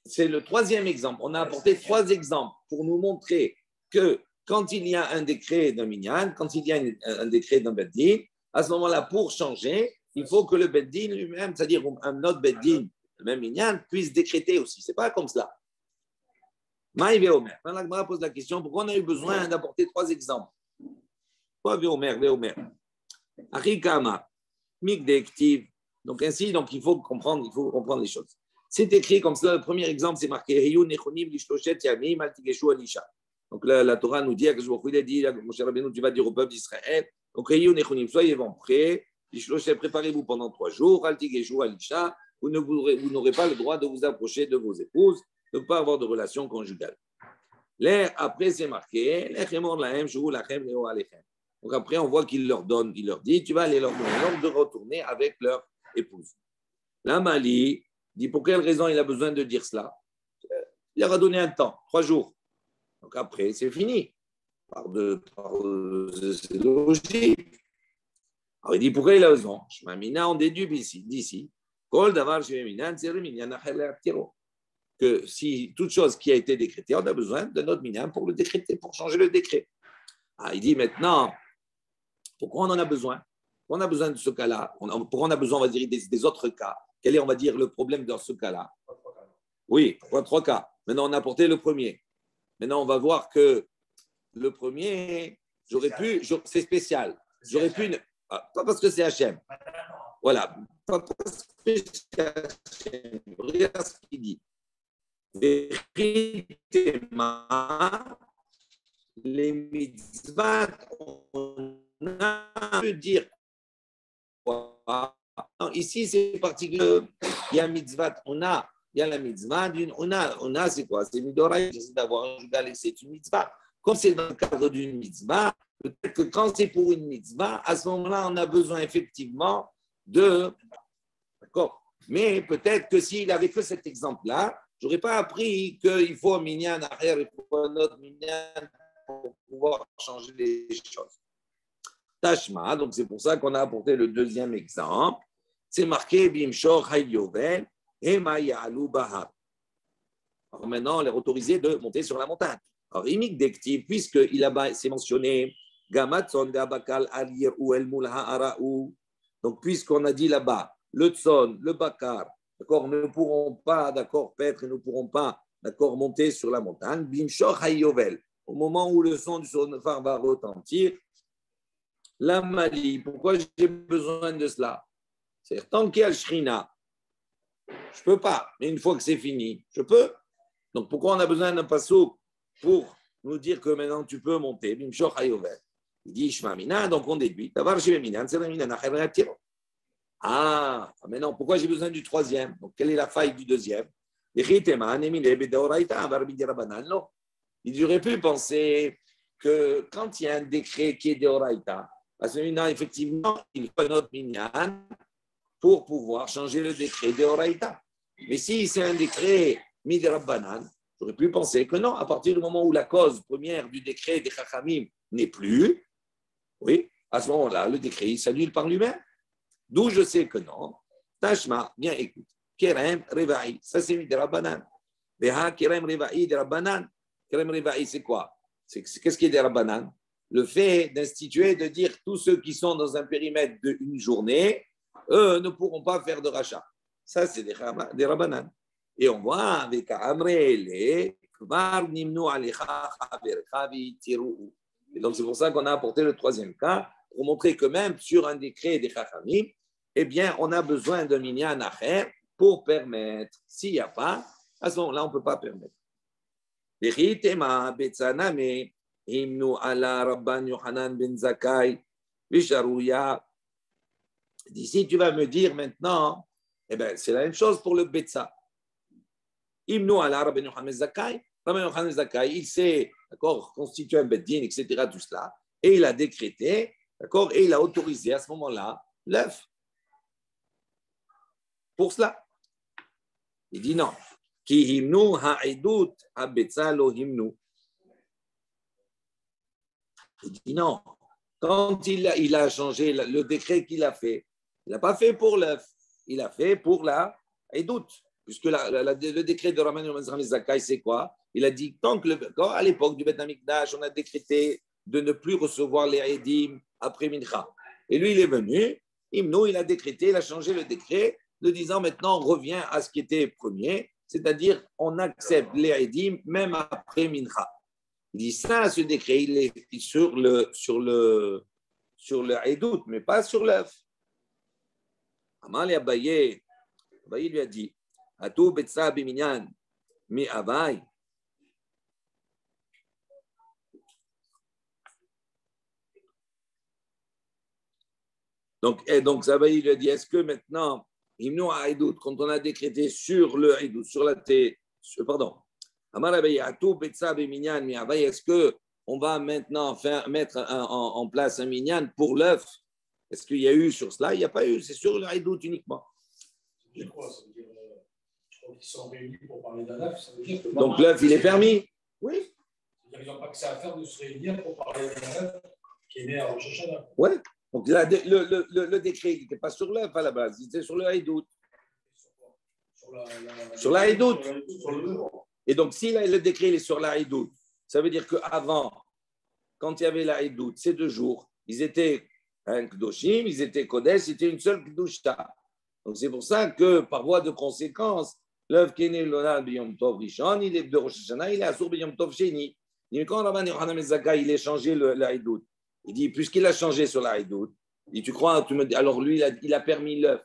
c'est le troisième exemple. On a apporté 3 exemples pour nous montrer que quand il y a un décret d'un minyan, quand il y a un décret d'un beddin, à ce moment-là, pour changer, il faut que le beddin lui-même, c'est-à-dire un autre beddin, le même minyan, puisse décréter aussi. Ce n'est pas comme cela. Maïvé Omer. La Gemara pose la question, pourquoi on a eu besoin d'apporter 3 exemples? Pourquoi Véomer? Arikama, Mikdektiv. Donc ainsi, donc il faut comprendre les choses. C'est écrit comme cela. Le premier exemple, c'est marqué Heyu Nechonim Lishloshet Yamim Al Tigeshu Alisha. Donc la Torah nous dit, il a dit, Moshe Rabbeinu, tu vas dire au peuple d'Israël. Donc Heyu Nechonim, soyez prêts. Lishloshet, préparez-vous pendant 3 jours. Al Tigeshu Alisha. Vous n'aurez pas le droit de vous approcher de vos épouses, de ne pas avoir de relations conjugales. Après, c'est marqué donc après, on voit qu'il leur dit, tu vas aller leur donner l'ordre de retourner avec leur épouse. La Mali dit, pour quelle raison il a besoin de dire cela? Il leur a donné un temps, 3 jours. Donc après, c'est fini. C'est logique. Alors il dit, pourquoi il a besoin? Shmamina, on déduit d'ici. Que si toute chose qui a été décrétée, on a besoin de notre minyan pour le décréter, pour changer le décret. Il dit maintenant, pourquoi on en a besoin? On a besoin de ce cas-là. Pourquoi on a besoin, on va dire, des autres cas? Quel est, on va dire, le problème dans ce cas-là? Oui, 3 cas. Maintenant, on a apporté le premier. Maintenant, on va voir que le premier, c'est spécial. J'aurais pu, pas parce que c'est Hachem. Voilà, pas parce que c'est Hachem. Regarde ce qu'il dit. Les mitzvahs, on a pu dire quoi? Non, ici, c'est particulier. Il y a mitzvah, il y a la mitzvah d'une on a, c'est quoi? C'est midoraï, j'essaie d'avoir un jugal et c'est une mitzvah. Comme c'est dans le cadre d'une mitzvah, peut-être que quand c'est pour une mitzvah, à ce moment-là, on a besoin effectivement de. D'accord? Mais peut-être que s'il n'avait que cet exemple-là, je n'aurais pas appris qu'il faut un minyan arrière, il faut un autre minyan pour pouvoir changer les choses. Tashma, donc c'est pour ça qu'on a apporté le deuxième exemple. C'est marqué Bimshor Hayyovel et Mayalu Bahar. Alors maintenant, on est autorisé de monter sur la montagne. Alors, Imik Dektiv, puisqu'il c'est mentionné Gamatson de Abakal Alir ou El Mulha Araou. Donc, puisqu'on a dit là-bas, le Tson, le Bakar, d'accord, ne pourront pas, d'accord, paître et ne pourront pas, d'accord, monter sur la montagne. Bimshor Hayyovel. Au moment où le son du sonofar va retentir, la Mali, pourquoi j'ai besoin de cela? C'est-à-dire, tant qu'il y a le Shrina, je ne peux pas. Mais une fois que c'est fini, je peux. Donc, pourquoi on a besoin d'un passouk pour nous dire que maintenant tu peux monter? Bimshor Hayyovel. Il dit Shmamina, donc on déduit. Ah, maintenant, pourquoi j'ai besoin du troisième? Donc, quelle est la faille du deuxième? Il aurait pu penser que quand il y a un décret qui est d'Oraïta, à ce moment-là, effectivement, il faut un autre minyan pour pouvoir changer le décret d'Oraïta. Mais si c'est un décret midrabanan, j'aurais pu penser que non, à partir du moment où la cause première du décret des Chachamim n'est plus, oui, à ce moment-là, le décret il s'annule par lui-même. D'où je sais que non. Tashma, bien écoute. Kerem Revaï, ça c'est midrabanan. Veha Kerem Revaï de Rabbanan. Kerem Revaï, c'est quoi? Qu'est-ce qui est des Rabbanan? Le fait d'instituer, de dire tous ceux qui sont dans un périmètre d'une journée, eux ne pourront pas faire de rachat. Ça, c'est des Rabbanan. Et on voit avec Amrele, Kvar Nimnu Alecha Chavercha Vitiru. Et donc, c'est pour ça qu'on a apporté le troisième cas, pour montrer que même sur un décret des Chachamim, eh bien, on a besoin d'un minyan acher pour permettre. S'il n'y a pas, à ce moment-là, on ne peut pas permettre. Imnu ala Rabban Yohanan ben Zakkai, Visharouya. D'ici, tu vas me dire maintenant, eh bien, c'est la même chose pour le Betsa. Imnu ala Rabban Yohanan ben Zakkai. Rabban Yohanan ben Zakkai, il s'est, d'accord, constitué un Beddin, etc., tout cela, et il a décrété, d'accord, et il a autorisé à ce moment-là l'œuf. Pour cela. Il dit non. Ki himnu ha'edut ha'betsa lo himnu. Il dit non. Quand il a changé le décret qu'il a fait, il n'a pas fait pour l'œuf, il a fait pour la Edout. Puisque le décret de Rabban Yohanan ben Zakkai, c'est quoi? Il a dit, tant que à l'époque du Beth Amikdash, on a décrété de ne plus recevoir les Edim après Mincha. Et lui, il est venu, il a décrété, il a changé le décret, de disant maintenant, on revient à ce qui était premier, c'est-à-dire on accepte les Edim même après Mincha. Il dit ça, ce décret, il est sur sur le Haïdout, mais pas sur l'œuf. Amal Abaye lui a dit, Atou Betsa Biminyan, mi Avai. Donc Abaye lui a dit, est-ce que maintenant, quand on a décrété sur le Haïdout, sur la thé, pardon, Amal Abaye, Atou Betsa Biminyan, mi Avai, est-ce qu'on va maintenant mettre en place un minyan pour l'œuf? Est-ce qu'il y a eu sur cela? Il n'y a pas eu, c'est sur le Haïdout uniquement. Je crois qu'ils sont réunis pour parler d'un œuf, ça veut dire que... Donc l'œuf, il est permis? Oui. Ils n'ont pas que ça à faire de se réunir pour parler d'un œuf qui est né à Rosh Hashanah. Oui. Donc là, le décret, il n'était pas sur l'œuf à la base, il était sur le Haïdout. Sur la Haïdout. Et donc, si le décret il est sur la Haïdout, ça veut dire qu'avant, quand il y avait la Haïdout, ces 2 jours, ils étaient un Kedoshim, ils étaient Kodesh, c'était une seule Kedusha. Donc, c'est pour ça que, par voie de conséquence, l'œuf qui est né le B'Yom Tov Rishon, il est de Rosh Hashanah, il est Asur B'Yom Tov Sheni. Quand Rabban Yochanan ben Zakkai, il a changé le Haïdout, il dit, puisqu'il a changé sur la Haïdout, il dit, tu crois, tu me dis, alors lui, il a permis l'œuf.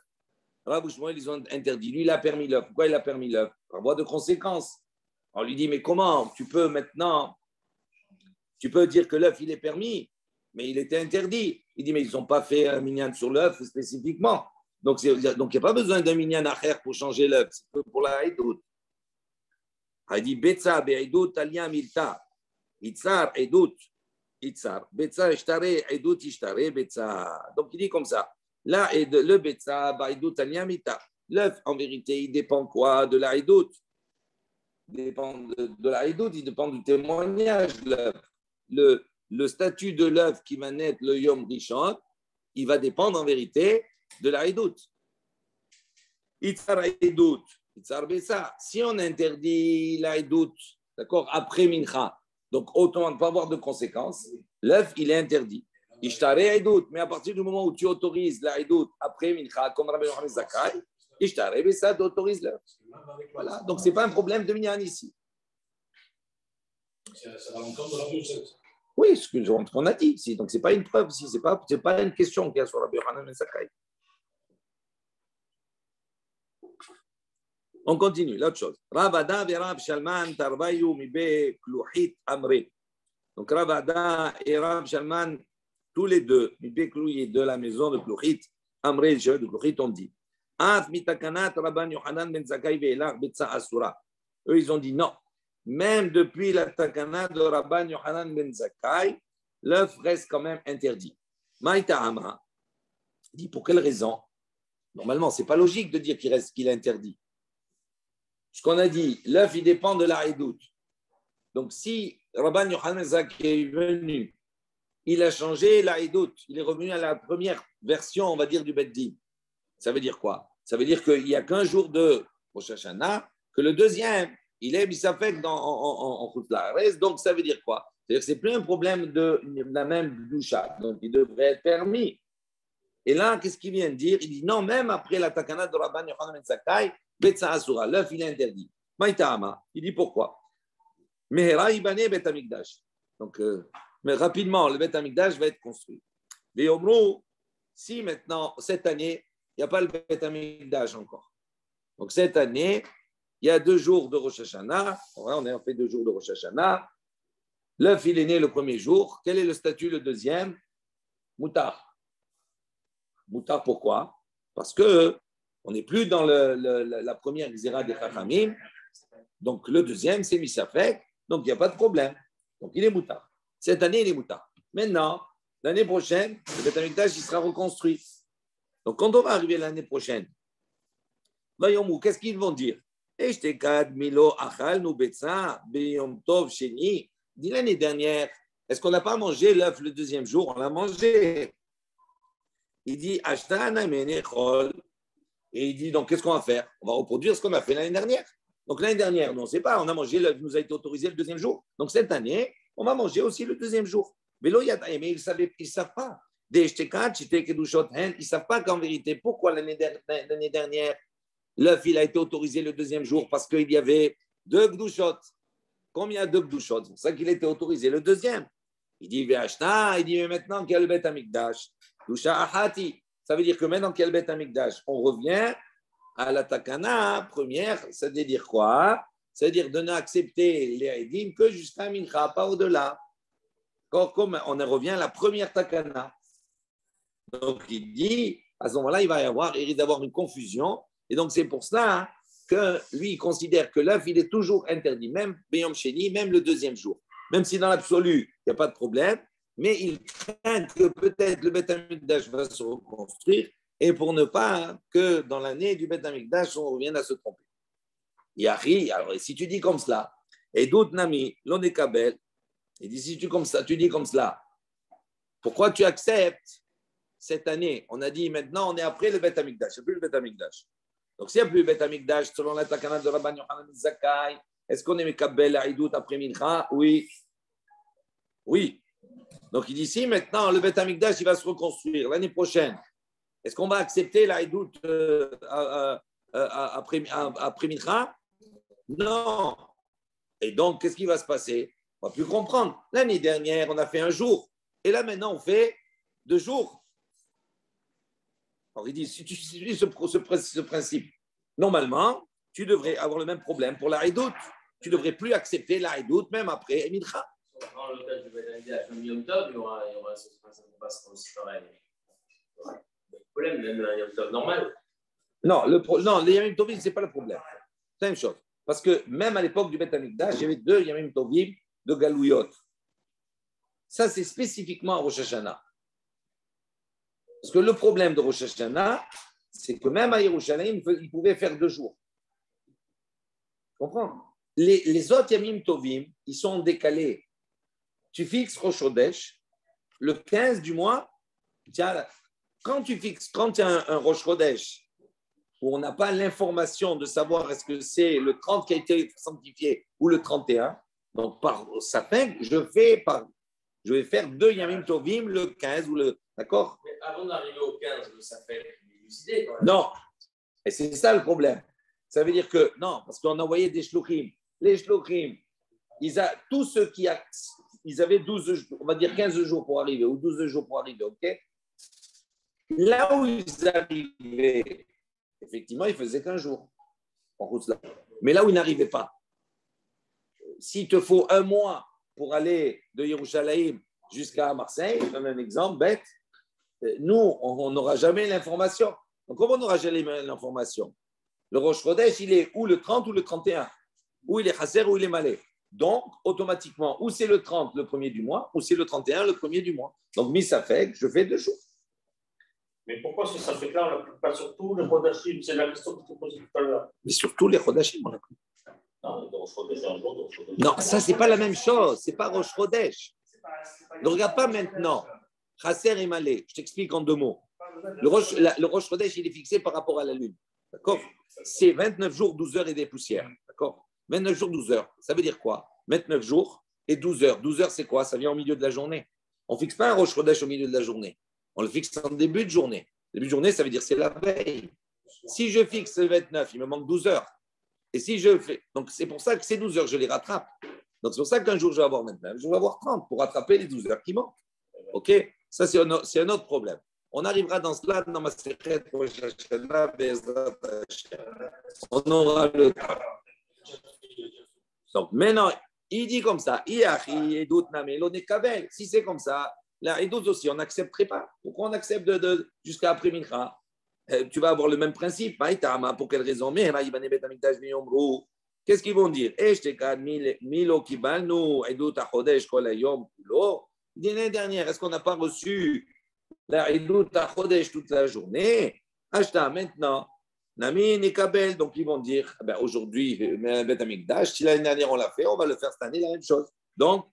Rabbi Shmuel, ils ont interdit. Lui, il a permis l'œuf. Pourquoi il a permis l'œuf? Par voie de conséquence. On lui dit, mais comment tu peux maintenant, tu peux dire que l'œuf, il est permis, mais il était interdit. Il dit, mais ils n'ont pas fait un minyan sur l'œuf spécifiquement. Donc, il n'y a pas besoin d'un minyan acher pour changer l'œuf. C'est pour la haïdout. Il dit, Betsa, be'aïdout, aliyam ilta. Itzar, haïdout, itzar. Betsa, ishtare, haïdout, ishtare, betsa. Donc, il dit comme ça. Là, le betsa, be'aïdout, aliyam ilta. L'œuf, en vérité, il dépend quoi? De la haïdout. Il dépend de la haïdout, il dépend du témoignage de l'œuf. Le statut de l'œuf qui va naître le Yom Rishon, il va dépendre en vérité de la haïdout. Itzar haïdout, itzar bessa. Si on interdit la haïdout, d'accord, après mincha, donc autant ne pas avoir de conséquences, l'œuf, il est interdit. Ishtare haïdout, mais à partir du moment où tu autorises la haïdout après mincha, comme Rabbi Yochanan ben Zakkai, Ishtare bessa, tu autorises l'œuf. Voilà, donc ce n'est pas un problème de minyan ici. Ça va encore de la recette. Oui, ce qu'on a dit ici. Donc, ce n'est pas une preuve ici. Ce n'est pas une question qu'il y a sur Rabbi Yochanan ben Zakkai. On continue, l'autre chose. Rav Ada et Rav Shalman tarvayu mibe kluhit amre. Donc, Rav Ada et Rav Shalman, tous les deux, mibe kluhit de la maison de Kluhit, amre, le chef de Kluhit, ont dit Af mitakanat Rabban Yochanan ben Zakkai ve'elach betsa asura. Eux, ils ont dit non. Même depuis la takana de Rabban Yochanan ben Zakkai, l'œuf reste quand même interdit. Maïtahama dit pour quelle raison? Normalement, ce n'est pas logique de dire qu'il est interdit. Ce qu'on a dit, l'œuf, il dépend de la haïdout. Donc, si Rabban Yochanan ben Zakkai est venu, il a changé la haïdout, il est revenu à la première version, on va dire, du Beddin. Ça veut dire quoi? Ça veut dire qu'il n'y a qu'un jour de Rosh Hashanah, que le deuxième, il est bisafek en Chutz La'aretz, donc ça veut dire quoi? C'est-à-dire que ce n'est plus un problème de la même doucha, donc il devrait être permis. Et là, qu'est-ce qu'il vient de dire? Il dit non, même après la takana de Rabban Yochanan ben Zakkai, Betsa Asura, l'œuf, il est interdit. Maïtahama, il dit pourquoi? Mehera Ibane Bet Hamikdash. Donc, mais rapidement, le Bet Hamikdash va être construit. Les Omrou, si maintenant, cette année, il n'y a pas le Bet Hamikdash encore. Donc, cette année, il y a 2 jours de Rosh Hashanah. On a fait 2 jours de Rosh Hashanah. L'œuf, il est né le premier jour. Quel est le statut le deuxième? Moutar. Moutar, pourquoi? Parce qu'on n'est plus dans la première Xéra des Chachamim. Donc, le deuxième, c'est Misafek. Donc, il n'y a pas de problème. Donc, il est Moutar. Cette année, il est Moutar. Maintenant, l'année prochaine, le Beth Amikdash, il sera reconstruit. Donc, quand on va arriver l'année prochaine, voyons-nous, qu'est-ce qu'ils vont dire? Dit l'année dernière, est-ce qu'on n'a pas mangé l'œuf le deuxième jour? On l'a mangé. Il dit, et il dit, donc qu'est-ce qu'on va faire? On va reproduire ce qu'on a fait l'année dernière. Donc l'année dernière, non, on ne sait pas, on a mangé l'œuf, nous a été autorisé le deuxième jour. Donc cette année, on va manger aussi le deuxième jour. Mais ils ne savent pas. Ils ne savent pas qu'en vérité, pourquoi l'année dernière, l'œuf, il a été autorisé le deuxième jour parce qu'il y avait 2 gdouchot. Combien de gdouchot? C'est pour ça qu'il a été autorisé le deuxième. Il dit Ve'ashna, il dit mais maintenant qu'il y a le Bet Amikdash, Dusha Ahati. Ça veut dire que maintenant qu'il y a le Bet Amikdash, on revient à la takana première, c'est-à-dire quoi? C'est-à-dire de n'accepter les Eidim que jusqu'à Mincha, pas au-delà. Comme on revient à la première takana. Donc il dit, à ce moment-là, il risque d'avoir une confusion. Et donc c'est pour cela que lui, il considère que l'œuf, il est toujours interdit, même Beyom Sheni, même le deuxième jour. Même si dans l'absolu, il n'y a pas de problème, mais il craint que peut-être le Bet Amikdash va se reconstruire et pour ne pas que dans l'année du Bet Amikdash, on revienne à se tromper. Yahri, alors si tu dis comme cela, et d'autres Nami, l'Onekabel, il dit si tu dis comme cela, pourquoi tu acceptes cette année? On a dit maintenant, on est après le Bet Amikdash, il n'y a plus le Bet Amikdash. Donc s'il n'y a plus le Bet Amikdash, selon la takana de Rabban Yochanan Zakkai, est-ce qu'on est Mekabel à Idout après Mincha? Oui. Oui. Donc il dit si maintenant le Bet Amikdash il va se reconstruire l'année prochaine, est-ce qu'on va accepter la Idout après Mincha? Non. Et donc qu'est-ce qui va se passer? On ne va plus comprendre. L'année dernière, on a fait un jour. Et là maintenant, on fait 2 jours. Alors il dit si tu suis ce principe, normalement, tu devrais avoir le même problème pour la Idout. Tu ne devrais plus accepter la Idout même après Mincha. Dans le cas du Bet même Yom Tov, il y aura ce principe qui passe aussi pareil. Pas de problème, même un Yom Tov normal. Non, les Yamim Tovim, ce n'est pas le problème. C'est la même chose. Parce que même à l'époque du Bet Amikdash, il y avait 2 Yamim Tovim de Galouyot. Ça, c'est spécifiquement à Rosh Hashanah. Parce que le problème de Rosh Hashanah, c'est que même à Yerushalayim, il pouvait faire 2 jours. Tu comprends? Les autres Yamim Tovim, ils sont décalés. Tu fixes Rosh Chodesh, le 15 du mois, quand tu as un Rosh Chodesh, où on n'a pas l'information de savoir est-ce que c'est le 30 qui a été sanctifié ou le 31, donc par sapin, je vais faire 2 Yamim Tovim, le 15 ou le... D'accord? Mais avant d'arriver au 15, le sapin est élucidé quand même. Non, et c'est ça le problème. Ça veut dire que, non, parce qu'on envoyait des shluchim. Les shluchim, tous ceux ils avaient 12, on va dire 15 jours pour arriver, ou 12 jours pour arriver, ok? Là où ils arrivaient, effectivement, ils faisaient qu'un jour. Mais là où ils n'arrivaient pas, s'il te faut 1 mois pour aller de Yerushalayim jusqu'à Marseille, je donne un exemple bête, nous, on n'aura jamais l'information. Donc, comment on n'aura jamais l'information? Le Rosh Chodesh, il est ou le 30 ou le 31, ou il est Chasser ou il est Malé. Donc, automatiquement, ou c'est le 30 le premier du mois, ou c'est le 31 le premier du mois. Donc, ça fait que je fais 2 jours. Mais pourquoi ça fait là, on n'applique pas sur tous les Chodashim? C'est la question que tu posais tout à l'heure. Mais surtout les Chodashim, on applique. Non, ça, c'est pas la même chose. C'est pas Rosh Chodesh. Ne regarde pas maintenant. Chasser et Malé. Je t'explique en 2 mots. Le Rosh Chodesh, il est fixé par rapport à la lune. D'accord? C'est 29 jours, 12 heures et des poussières. D'accord? 29 jours, 12 heures. Ça veut dire quoi? 29 jours et 12 heures. 12 heures, c'est quoi? Ça vient au milieu de la journée. On ne fixe pas un Rosh Chodesh au milieu de la journée. On le fixe en début de journée. Début de journée, ça veut dire c'est la veille. Si je fixe le 29, il me manque 12 heures. Et si je fais. Donc, c'est pour ça que ces 12 heures, je les rattrape. Donc, c'est pour ça qu'un jour, je vais avoir 29. Je vais avoir 30 pour rattraper les 12 heures qui manquent. OK? Ça, c'est un autre problème. On arrivera dans cela dans ma secrète. On aura le temps. Donc, maintenant, il dit comme ça. Si c'est comme ça, là, et d'autres aussi, on n'accepterait pas. Pourquoi on accepte jusqu'à après Mincha? Tu vas avoir le même principe. Pour quelle raison? Qu'est-ce qu'ils vont dire? L'année dernière, est-ce qu'on n'a pas reçu la Idout Chodesh toute la journée? Ashta, maintenant, Nami Nekabel. Donc ils vont dire aujourd'hui, Bet Amikdash, si l'année dernière on l'a fait, on va le faire cette année, la même chose. Donc,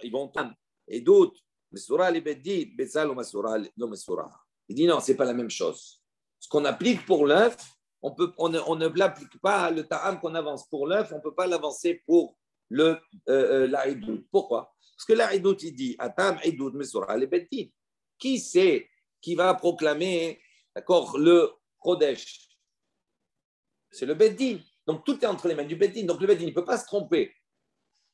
ils vont prendre. Et d'autres, Mesura les Bedit, Betzal ou Mesura, non Mesura. Il dit non, ce n'est pas la même chose. Ce qu'on applique pour l'œuf, on ne l'applique pas, le ta'am qu'on avance pour l'œuf, on ne peut pas l'avancer pour la Idout. Pourquoi? Parce que la Idout, il dit, Atam Idout Mesura les Bedit. Qui c'est qui va proclamer, d'accord, le Chodesh? C'est le Beddin. Donc tout est entre les mains du Beddin. Donc le Beddin ne peut pas se tromper.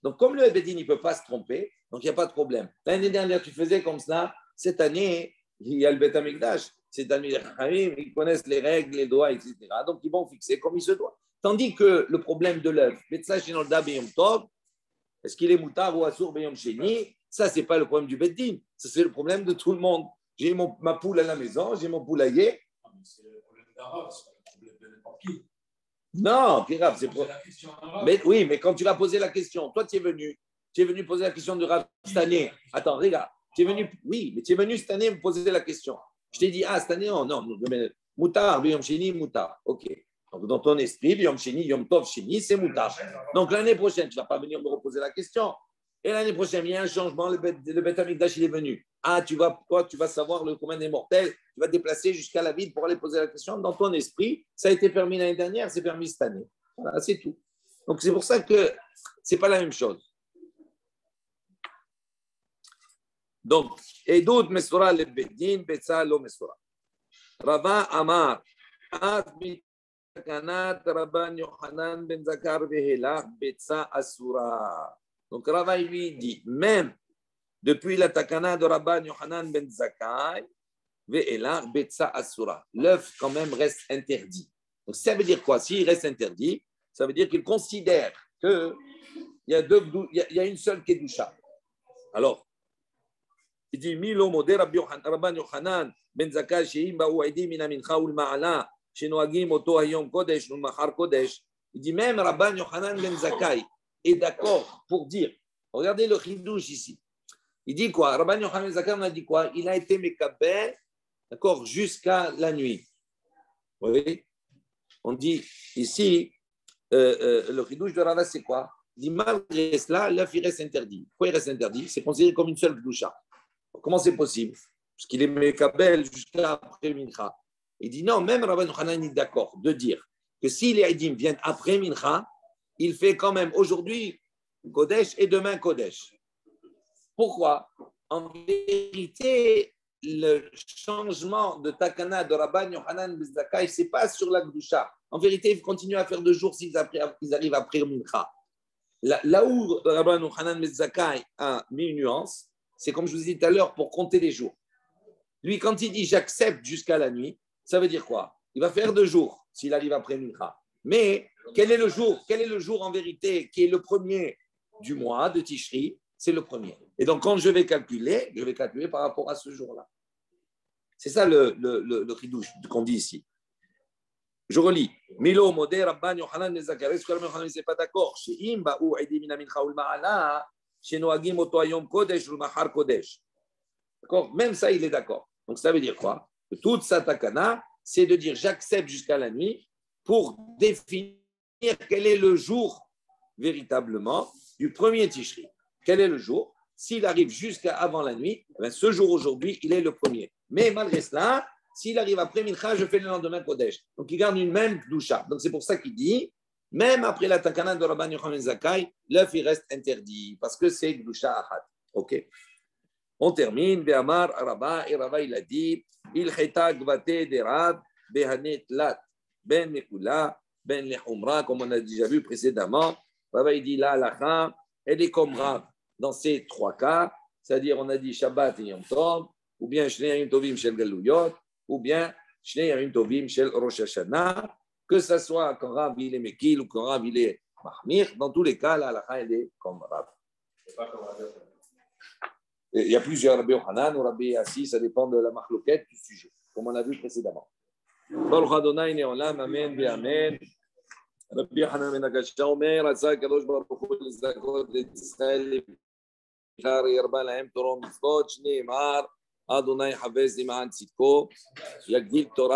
Donc, comme le Bedin, il ne peut pas se tromper, donc il n'y a pas de problème. L'année dernière, tu faisais comme cela. Cette année, il y a le Bet Amikdash. Cette année, ils connaissent les règles, les doigts, etc. Donc, ils vont fixer comme il se doit. Tandis que le problème de l'œuf, est-ce qu'il est moutard ou assour beyom sheni? Ça, ce n'est pas le problème du Bedin. Ça, c'est le problème de tout le monde. J'ai ma poule à la maison, j'ai mon poulailler. C'est le problème d'Arabe, c'est pas le problème de n'importe qui. Non, Pirab, c'est pour. La question arabe. Mais oui, mais quand tu vas poser la question, toi, tu es venu poser la question de Rav cette année. Attends, regarde, tu es venu, oui, mais tu es venu cette année me poser la question. Je t'ai dit, cette année, non, Moutar, Biyom Sheni, Moutar. Ok. Donc, dans ton esprit, Biyom Sheni, Yom Tov Sheni, c'est Moutar. Donc, l'année prochaine, tu ne vas pas venir me reposer la question. Et l'année prochaine, il y a un changement, le Bet Amikdash, il est venu. Tu vas savoir le commun des mortels, tu vas te déplacer jusqu'à la ville pour aller poser la question. Dans ton esprit, ça a été permis l'année dernière, c'est permis cette année. Voilà, c'est tout. Donc, c'est pour ça que ce n'est pas la même chose. Donc, et d'autres, Mesora, le Bedin, Betsa, lo Mesora. Rava Amar, Kanat Rabban Yochanan ben Zakar Vehelach Betsa Asura. Donc Rava lui dit, même depuis la takana de Rabban Yochanan ben Zakar Vehelach Betsa Asura, l'œuf quand même reste interdit. Donc ça veut dire quoi? S'il reste interdit, ça veut dire qu'il considère qu'il y a une seule kedusha. Alors, il dit Milo Modé Rabban Yochanan ben Zakar Sheim Ba'u Aidi Mina Mincha Ul Ma'ala. Il dit même Rabban Yochanan ben Zakkai est d'accord pour dire, regardez le chidouche ici. Il dit quoi? Rabban Yochanan ben Zakkai, on a dit quoi? Il a été mekabel, d'accord, jusqu'à la nuit. Vous voyez? On dit ici, le chidouche de Rava, c'est quoi? Il dit malgré cela, l'œuf il reste interdit. Pourquoi il reste interdit? C'est considéré comme une seule kedusha. Comment c'est possible? Parce qu'il est mekabel jusqu'à après Mincha. Il dit non, même Rabban Yochanan est d'accord de dire que si les Haïdim viennent après Mincha, il fait quand même aujourd'hui Kodesh et demain Kodesh. Pourquoi? En vérité, le changement de Takana de Rabban Yochanan ben Zakkai, ce n'est pas sur la Gdusha. En vérité, ils continuent à faire 2 jours s'ils arrivent après Mincha. Là où Rabban Yochanan ben Zakkai a mis une nuance, c'est comme je vous ai dit tout à l'heure pour compter les jours. Lui, quand il dit j'accepte jusqu'à la nuit, ça veut dire quoi? Il va faire 2 jours s'il arrive après Mincha. Mais quel est le jour en vérité qui est le premier du mois de Tishri? C'est le premier. Et donc, quand je vais calculer par rapport à ce jour-là. C'est ça le chidouche qu'on dit ici. Je relis. Milo, Modé, Rabban, Yochanan, Nezakar. Est-ce que Rabban Yochanan n'est pas d'accord? Chez Imba ou Aidi Mina Mincha ou Ma'ala, chez Noagim Oto Ayom Kodesh ou Mahar Kodesh. D'accord? Même ça, il est d'accord. Donc, ça veut dire quoi? Toute sa takana, c'est de dire j'accepte jusqu'à la nuit pour définir quel est le jour véritablement du premier Tishri. Quel est le jour? S'il arrive jusqu'à avant la nuit, ce jour aujourd'hui, il est le premier. Mais malgré cela, s'il arrive après Mincha, je fais le lendemain Kodesh. Donc il garde une même doucha. Donc c'est pour ça qu'il dit, même après la takana de Rabban Yochanan Zakkai, l'œuf il reste interdit parce que c'est doucha ahad. Ok. On termine. Be'amar Rava, et Rava il a dit. Il cheta gvate de Rab, behanet lat, ben mekula, ben lechumra, comme on a déjà vu précédemment. Rava il dit la halacha, elle est comme Rab dans ces 3 cas, c'est-à-dire on a dit Shabbat et Yom Tov, ou bien Shnei Yamim Tovim Shel Galuyot, ou bien Shnei Yamim Tovim Shel Rosh Hashanah, que ce soit quand Rab il est Mekil ou quand Rab il est Mahmir, dans tous les cas la halacha elle est comme Rab. C'est pas comme Rabbi Yochanan. Il y a plusieurs Rabbi Yochanan ou Rabbi Assi, ça dépend de la marloquette du sujet, comme on a vu précédemment. Baruch Adonai Neolam, Amen, Amen. Rabbi Yochanan ben Akasha Omer, Asa Kadosh Baruch Hu Lezakot Israël, ירבה להם תורה ומצוות, שנאמר, אדוני חפץ למען צדקו, יגדיל תורה